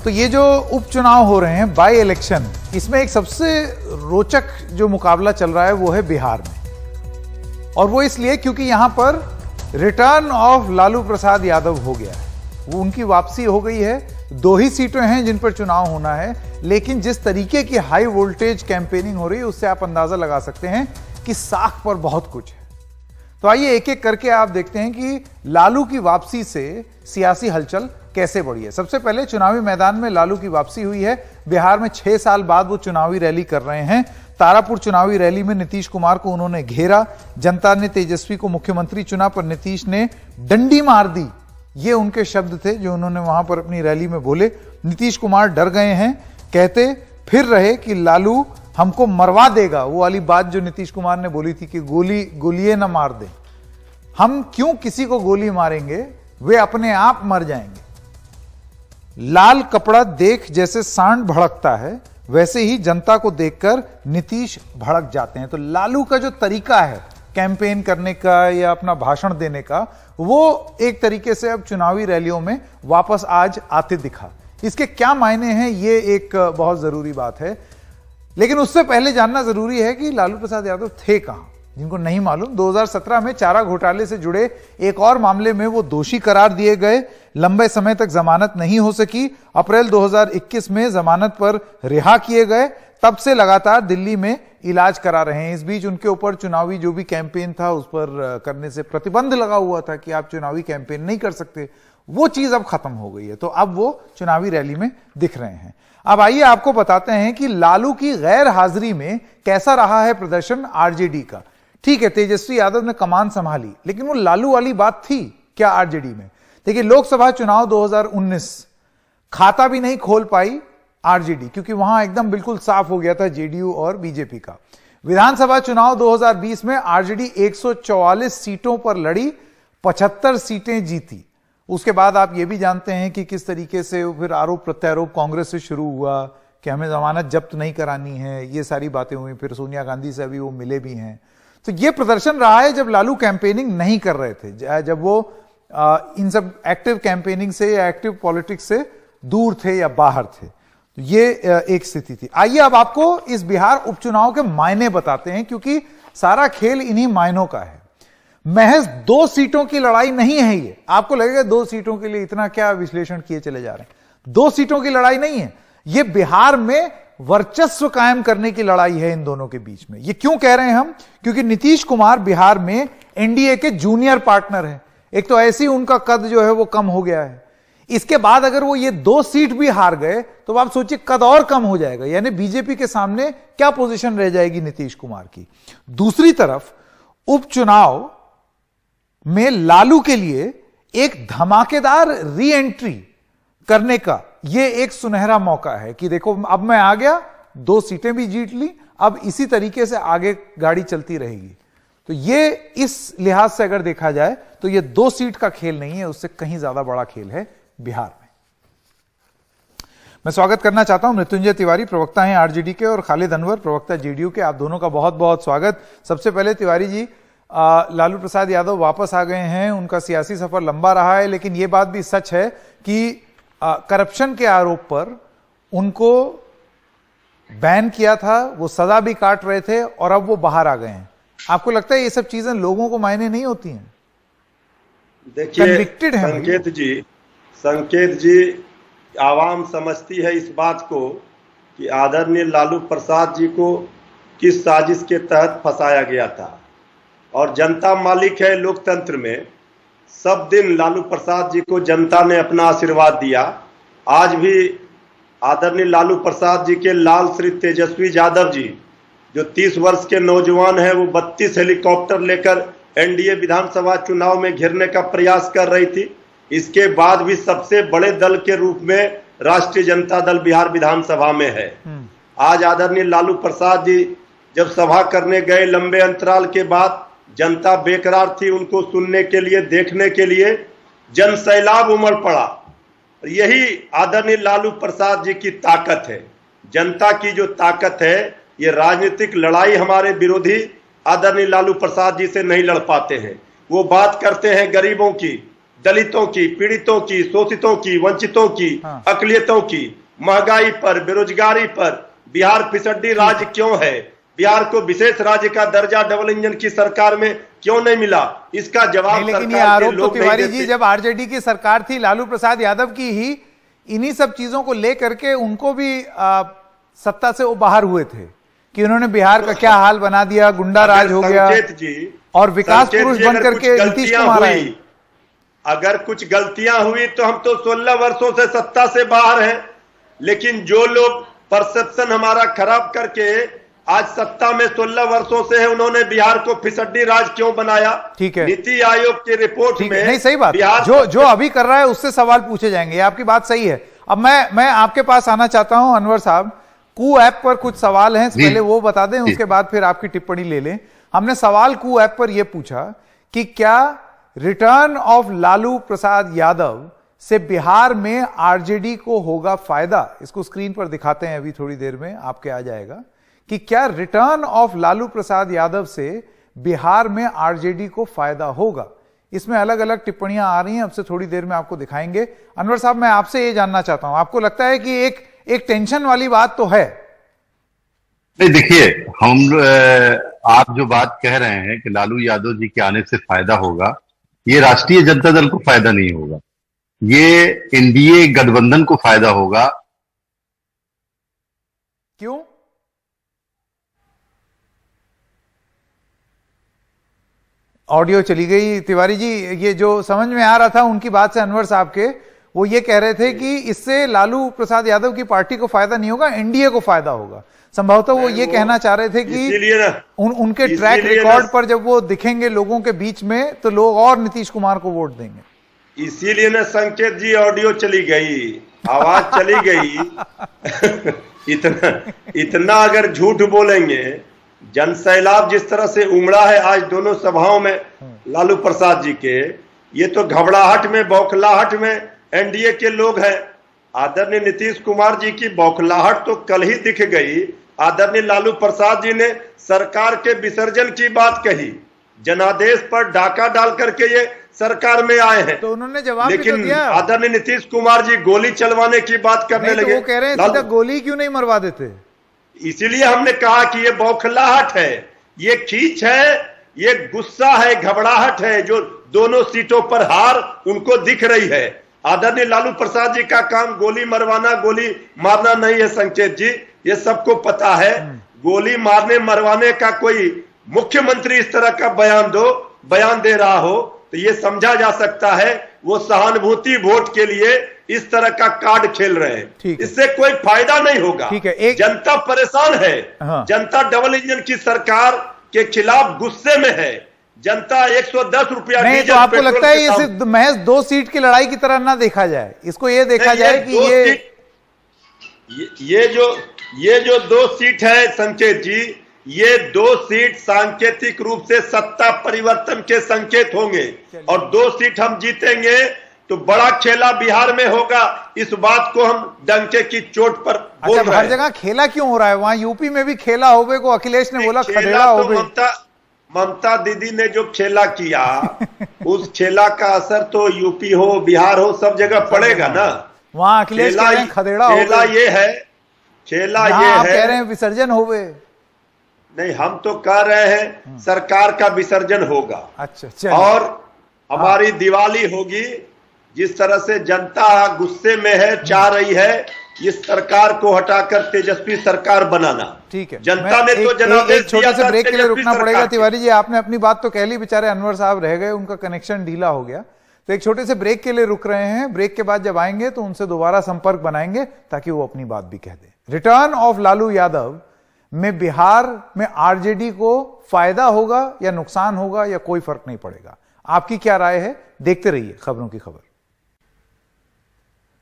तो ये जो उपचुनाव हो रहे हैं, बाई इलेक्शन, इसमें एक सबसे रोचक जो मुकाबला चल रहा है वो है बिहार में। और वो इसलिए क्योंकि यहां पर रिटर्न ऑफ लालू प्रसाद यादव हो गया है, वो उनकी वापसी हो गई है। 2 ही सीटें हैं जिन पर चुनाव होना है, लेकिन जिस तरीके की हाई वोल्टेज कैंपेनिंग हो रही है उससे आप अंदाजा लगा सकते हैं कि साख पर बहुत कुछ है। तो आइए एक एक करके आप देखते हैं कि लालू की वापसी से सियासी हलचल कैसे बढ़ी है। सबसे पहले चुनावी मैदान में लालू की वापसी हुई है। बिहार में 6 साल बाद वो चुनावी रैली कर रहे हैं। तारापुर चुनावी रैली में नीतीश कुमार को उन्होंने घेरा। जनता ने तेजस्वी को मुख्यमंत्री चुना, पर नीतीश ने डंडी मार दी, ये उनके शब्द थे जो उन्होंने वहां पर अपनी रैली में बोले। नीतीश कुमार डर गए हैं, कहते फिर रहे कि लालू हमको मरवा देगा। वो वाली बात जो नीतीश कुमार ने बोली थी कि गोलियां ना मार दे, हम क्यों किसी को गोली मारेंगे, वे अपने आप मर जाएंगे। लाल कपड़ा देख जैसे सांड भड़कता है, वैसे ही जनता को देखकर नीतीश भड़क जाते हैं। तो लालू का जो तरीका है कैंपेन करने का या अपना भाषण देने का, वो एक तरीके से अब चुनावी रैलियों में वापस आज आते दिखा। इसके क्या मायने हैं, ये एक बहुत जरूरी बात है। लेकिन उससे पहले जानना जरूरी है कि लालू प्रसाद यादव थे कहां। जिनको नहीं मालूम, 2017 में चारा घोटाले से जुड़े एक और मामले में वो दोषी करार दिए गए। लंबे समय तक जमानत नहीं हो सकी। अप्रैल 2021 में जमानत पर रिहा किए गए। तब से लगातार दिल्ली में इलाज करा रहे हैं। इस बीच उनके ऊपर चुनावी जो भी कैंपेन था उस पर करने से प्रतिबंध लगा हुआ था कि आप चुनावी कैंपेन नहीं कर सकते। वो चीज अब खत्म हो गई है, तो अब वो चुनावी रैली में दिख रहे हैं। अब आइए आपको बताते हैं कि लालू की गैर हाजिरी में कैसा रहा है प्रदर्शन आरजेडी का। ठीक है, तेजस्वी यादव ने कमान संभाली, लेकिन वो लालू वाली बात थी क्या आरजेडी में? देखिए, लोकसभा चुनाव 2019 खाता भी नहीं खोल पाई आरजेडी, क्योंकि वहां एकदम बिल्कुल साफ हो गया था जेडीयू और बीजेपी का। विधानसभा चुनाव 2020 में आरजेडी 144 सीटों पर लड़ी, 75 सीटें जीती। उसके बाद आप ये भी जानते हैं कि किस तरीके से फिर आरोप प्रत्यारोप कांग्रेस से शुरू हुआ कि हमें जमानत जब्त नहीं करानी है, ये सारी बातें हुई। फिर सोनिया गांधी से अभी वो मिले भी हैं। तो ये प्रदर्शन रहा है जब लालू कैंपेनिंग नहीं कर रहे थे, जब वो इन सब एक्टिव कैंपेनिंग से या एक्टिव पॉलिटिक्स से दूर थे या बाहर थे। तो ये एक स्थिति थी। आइए अब आपको इस बिहार उपचुनाव के मायने बताते हैं, क्योंकि सारा खेल इन्हीं मायनों का है। महज 2 सीटों की लड़ाई नहीं है ये। आपको लगेगा 2 सीटों के लिए इतना क्या विश्लेषण किए चले जा रहे हैं। 2 सीटों की लड़ाई नहीं है ये, बिहार में वर्चस्व कायम करने की लड़ाई है इन दोनों के बीच में। ये क्यों कह रहे हैं हम? क्योंकि नीतीश कुमार बिहार में एनडीए के जूनियर पार्टनर हैं। एक तो ऐसे ही उनका कद जो है वो कम हो गया है। इसके बाद अगर वो ये 2 सीट भी हार गए तो आप सोचिए कद और कम हो जाएगा, यानी बीजेपी के सामने क्या पोजीशन रह जाएगी नीतीश कुमार की। दूसरी तरफ उपचुनाव में लालू के लिए एक धमाकेदार री एंट्री करने का ये एक सुनहरा मौका है कि देखो अब मैं आ गया, 2 सीटें भी जीत ली, अब इसी तरीके से आगे गाड़ी चलती रहेगी। तो ये इस लिहाज से अगर देखा जाए तो ये 2 सीट का खेल नहीं है, उससे कहीं ज्यादा बड़ा खेल है बिहार में। मैं स्वागत करना चाहता हूं मृत्युंजय तिवारी, प्रवक्ता हैं आरजेडी के, और खालिद अनवर, प्रवक्ता जेडीयू के। आप दोनों का बहुत बहुत स्वागत। सबसे पहले तिवारी जी, लालू प्रसाद यादव वापस आ गए हैं, उनका सियासी सफर लंबा रहा है, लेकिन यह बात भी सच है कि करप्शन के आरोप पर उनको बैन किया था, वो सजा भी काट रहे थे और अब वो बाहर आ गए हैं। आपको लगता है ये सब चीजें लोगों को मायने नहीं होती हैं? देखिए कन्विक्टेड है संकेत जी, आवाम समझती है इस बात को कि आदरणीय लालू प्रसाद जी को किस साजिश के तहत फंसाया गया था, और जनता मालिक है लोकतंत्र में। सब दिन लालू प्रसाद जी को जनता ने अपना आशीर्वाद दिया। आज भी आदरणीय लालू प्रसाद जी के लाल श्री तेजस्वी यादव जी, जो 30 वर्ष के नौजवान हैं, वो 32 हेलीकॉप्टर लेकर एनडीए विधानसभा चुनाव में घेरने का प्रयास कर रही थी। इसके बाद भी सबसे बड़े दल के रूप में राष्ट्रीय जनता दल बिहार विधानसभा में है। आज आदरणीय लालू प्रसाद जी जब सभा करने गए, लंबे अंतराल के बाद जनता बेकरार थी उनको सुनने के लिए, देखने के लिए। जन सैलाब उमड़ पड़ा। यही आदरणीय लालू प्रसाद जी की ताकत है। जनता की जो ताकत है, ये राजनीतिक लड़ाई हमारे विरोधी आदरणीय लालू प्रसाद जी से नहीं लड़ पाते हैं। वो बात करते हैं गरीबों की, दलितों की, पीड़ितों की, शोषितों की, वंचितों की, अकलियतों की, महंगाई पर, बेरोजगारी पर बिहार फिसड्डी राज्य क्यों है, बिहार को विशेष राज्य का दर्जा डबल इंजन की सरकार में क्यों नहीं मिला, इसका जवाब लेकिन ये सरकार के आरोप तो लोग नहीं तिवारी जी देते। जब आरजेडी की सरकार थी लालू प्रसाद यादव की ही, इन्हीं सब चीजों को लेकर के उनको भी सत्ता से वो बाहर हुए थे कि उन्होंने बिहार का क्या हाल बना दिया, गुंडा राज हो गया और विकास पुरुष बन करके नीतीश कुमार आए। अगर कुछ गलतियां हुई तो हम तो 16 वर्षों से सत्ता से बाहर हैं, लेकिन जो लोग परसेप्शन हमारा खराब करके आज सत्ता में 16 वर्षों से है, उन्होंने बिहार को फिसड्डी राज क्यों बनाया? ठीक है, नीति आयोग की रिपोर्ट में नहीं सही बात, बिहार जो अभी कर रहा है उससे सवाल पूछे जाएंगे, आपकी बात सही है। अब मैं आपके पास आना चाहता हूं अनवर साहब, कू ऐप पर कुछ सवाल हैं, पहले वो बता दें, उसके बाद फिर आपकी टिप्पणी ले लें। हमने सवाल कू ऐप पर यह पूछा कि क्या रिटर्न ऑफ लालू प्रसाद यादव से बिहार में आरजेडी को होगा फायदा? इसको स्क्रीन पर दिखाते हैं, अभी थोड़ी देर में आपके आ जाएगा कि क्या रिटर्न ऑफ लालू प्रसाद यादव से बिहार में आरजेडी को फायदा होगा। इसमें अलग अलग टिप्पणियां आ रही हैं, अब से थोड़ी देर में आपको दिखाएंगे। अनवर साहब, मैं आपसे ये जानना चाहता हूं, आपको लगता है कि एक टेंशन वाली बात तो है? नहीं, देखिए, आप जो बात कह रहे हैं कि लालू यादव जी के आने से फायदा होगा, ये राष्ट्रीय जनता दल को फायदा नहीं होगा, ये एनडीए गठबंधन को फायदा होगा। क्यों? ऑडियो चली गई तिवारी जी। ये जो समझ में आ रहा था उनकी बात से अनवर साहब के, वो ये कह रहे थे कि इससे लालू प्रसाद यादव की पार्टी को फायदा नहीं होगा, एनडीए को फायदा होगा। संभवतः वो ये कहना चाह रहे थे कि उनके ट्रैक रिकॉर्ड पर जब वो दिखेंगे लोगों के बीच में तो लोग और नीतीश कुमार को वोट देंगे। इसीलिए ना संकेत जी ऑडियो चली गई, आवाज चली गई। इतना अगर झूठ बोलेंगे, जनसैलाब जिस तरह से उमड़ा है आज दोनों सभाओं में लालू प्रसाद जी के, ये तो घबराहट में, बौखलाहट में एनडीए के लोग हैं। आदरणीय नीतीश कुमार जी की बौखलाहट तो कल ही दिख गई। आदरणीय लालू प्रसाद जी ने सरकार के विसर्जन की बात कही, जनादेश पर डाका डाल करके ये सरकार में आए हैं, तो उन्होंने जवाब लेकिन भी तो दिया। आदरणीय नीतीश कुमार जी गोली चलवाने की बात करने लगे। तो वो कह रहे हैं सीधा गोली क्यों नहीं मरवा देते? इसीलिए हमने कहा कि ये बौखलाहट है, ये खींच है, ये गुस्सा है, घबराहट है, जो दोनों सीटों पर हार उनको दिख रही है। आदरणीय लालू प्रसाद जी का काम गोली मरवाना, गोली मारना नहीं है संकेत जी, ये सबको पता है। गोली मारने मरवाने का कोई मुख्यमंत्री इस तरह का बयान दे रहा हो तो ये समझा जा सकता है वो सहानुभूति वोट के लिए इस तरह का कार्ड खेल रहे हैं। इससे कोई फायदा नहीं होगा। जनता परेशान है। हाँ। जनता डबल इंजन की सरकार के खिलाफ गुस्से में है। जनता 110 रुपया नहीं, तो आपको लगता है इसे महज 2 सीट की लड़ाई की तरह ना देखा जाए, इसको ये देखा जाए कि ये जो 2 सीट है संकेत जी, ये 2 सीट सांकेतिक रूप से सत्ता परिवर्तन के संकेत होंगे और 2 सीट हम जीतेंगे तो बड़ा खेला बिहार में होगा। इस बात को हम डंके की चोट पर बोल रहे हैं। हर जगह खेला क्यों हो रहा है? वहां यूपी में भी खेला होवे को अखिलेश ने बोला, खदेड़ा होवे। ममता दीदी ने जो खेला किया उस खेला का असर तो यूपी हो, बिहार हो, सब जगह पड़ेगा ना। वहां अखिलेश कह रहे हैं खदेड़ा होवे। खेला ये है, खेला ये है, कह रहे हैं विसर्जन होवे। नहीं, हम तो कह रहे हैं सरकार का विसर्जन होगा। अच्छा, और हमारी दिवाली होगी। जिस तरह से जनता गुस्से में है, चाह रही है इस सरकार को हटाकर तेजस्वी सरकार बनाना। ठीक है, जनता ने तो जनादेश एक छोटे से ब्रेक के लिए रुकना पड़ेगा। तिवारी जी, आपने अपनी बात तो कह ली, बेचारे अनवर साहब रह गए, उनका कनेक्शन ढीला हो गया, तो एक छोटे से ब्रेक के लिए रुक रहे हैं। ब्रेक के बाद जब आएंगे तो उनसे दोबारा संपर्क बनाएंगे ताकि वो अपनी बात भी कह दे। रिटर्न ऑफ लालू यादव में बिहार में आरजेडी को फायदा होगा या नुकसान होगा या कोई फर्क नहीं पड़ेगा? आपकी क्या राय है? देखते रहिए खबरों की खबर।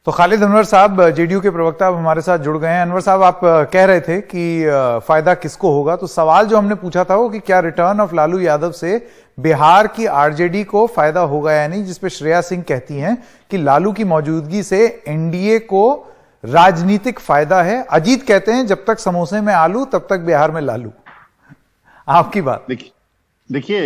तो खालिद अनवर साहब, जेडीयू के प्रवक्ता, अब हमारे साथ जुड़ गए हैं। अनवर साहब, आप कह रहे थे कि फायदा किसको होगा, तो सवाल जो हमने पूछा था वो कि क्या रिटर्न ऑफ लालू यादव से बिहार की आरजेडी को फायदा होगा या नहीं, जिसपे श्रेया सिंह कहती हैं कि लालू की मौजूदगी से एनडीए को राजनीतिक फायदा है। अजीत कहते हैं जब तक समोसे में आलू तब तक बिहार में लालू। आपकी बात? देखिए,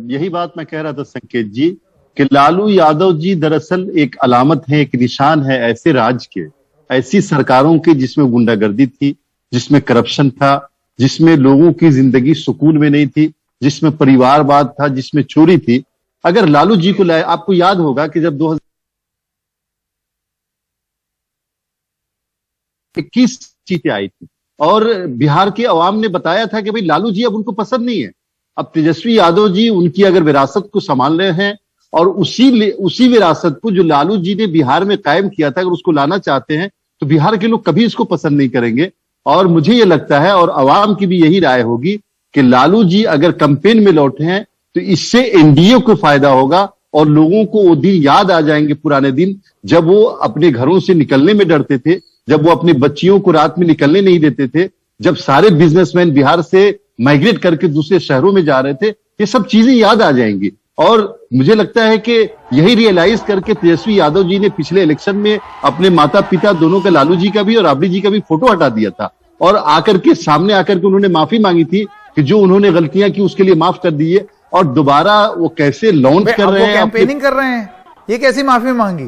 यही बात मैं कह रहा था संकेत जी कि लालू यादव जी दरअसल एक अलामत है, एक निशान है ऐसे राज्य के, ऐसी सरकारों के जिसमें गुंडागर्दी थी, जिसमें करप्शन था, जिसमें लोगों की जिंदगी सुकून में नहीं थी, जिसमें परिवारवाद था, जिसमें चोरी थी। अगर लालू जी को लाए, आपको याद होगा कि जब 2021 सीटें आई थी और बिहार के अवाम ने बताया था कि भाई लालू जी अब उनको पसंद नहीं है, अब तेजस्वी यादव जी उनकी अगर विरासत को संभाल रहे हैं और उसी विरासत को जो लालू जी ने बिहार में कायम किया था, अगर उसको लाना चाहते हैं तो बिहार के लोग कभी इसको पसंद नहीं करेंगे। और मुझे ये लगता है, और अवाम की भी यही राय होगी, कि लालू जी अगर कैंपेन में लौटे हैं तो इससे एनडीए को फायदा होगा और लोगों को वो दिन याद आ जाएंगे, पुराने दिन जब वो अपने घरों से निकलने में डरते थे, जब वो अपनी बच्चियों को रात में निकलने नहीं देते थे, जब सारे बिजनेसमैन बिहार से माइग्रेट करके दूसरे शहरों में जा रहे थे। ये सब चीजें याद आ जाएंगी। और मुझे लगता है कि यही रियलाइज करके तेजस्वी यादव जी ने पिछले इलेक्शन में अपने माता पिता दोनों का, लालू जी का भी और राबड़ी जी का भी फोटो हटा दिया था और आकर के सामने आकर के उन्होंने माफी मांगी थी कि जो उन्होंने गलतियां की उसके लिए माफ कर दिए। और दोबारा वो कैसे लॉन्च कर रहे हैं, कैंपेनिंग कर रहे हैं, ये कैसी माफी मांगी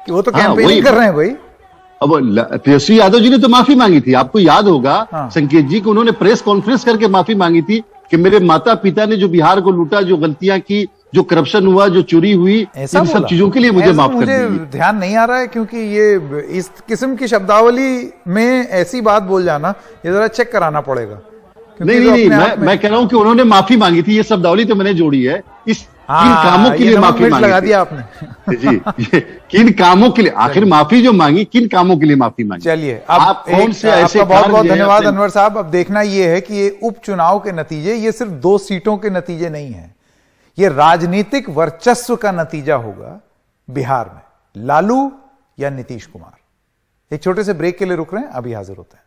कि वो तो कैंपेनिंग कर रहे हैं भाई। अब तेजस्वी यादव जी ने तो माफी मांगी थी, आपको याद होगा संकेत जी को उन्होंने प्रेस कॉन्फ्रेंस करके माफी मांगी थी कि मेरे माता पिता ने जो बिहार को लूटा, जो गलतियां की, जो करप्शन हुआ, जो चोरी हुई, इन सब चीजों के लिए मुझे माफ कर दीजिए। मुझे ध्यान नहीं आ रहा है क्योंकि ये इस किस्म की शब्दावली में ऐसी बात बोल जाना, ये जरा चेक कराना पड़ेगा। नहीं, मैं कह रहा हूं कि उन्होंने माफी मांगी थी, ये शब्दावली तो मैंने जोड़ी है। इस किन कामों के लिए माफी मांगी लगा दिया आपने जी, किन कामों के लिए, आखिर माफी जो मांगी किन कामों के लिए माफी मांगी? चलिए, आप कौन से ऐसे, बहुत बहुत धन्यवाद अनवर साहब। अब देखना यह है कि ये उपचुनाव के नतीजे, ये सिर्फ 2 सीटों के नतीजे नहीं है, ये राजनीतिक वर्चस्व का नतीजा होगा बिहार में, लालू या नीतीश कुमार। एक छोटे से ब्रेक के लिए रुक रहे हैं, अभी हाजिर होते हैं।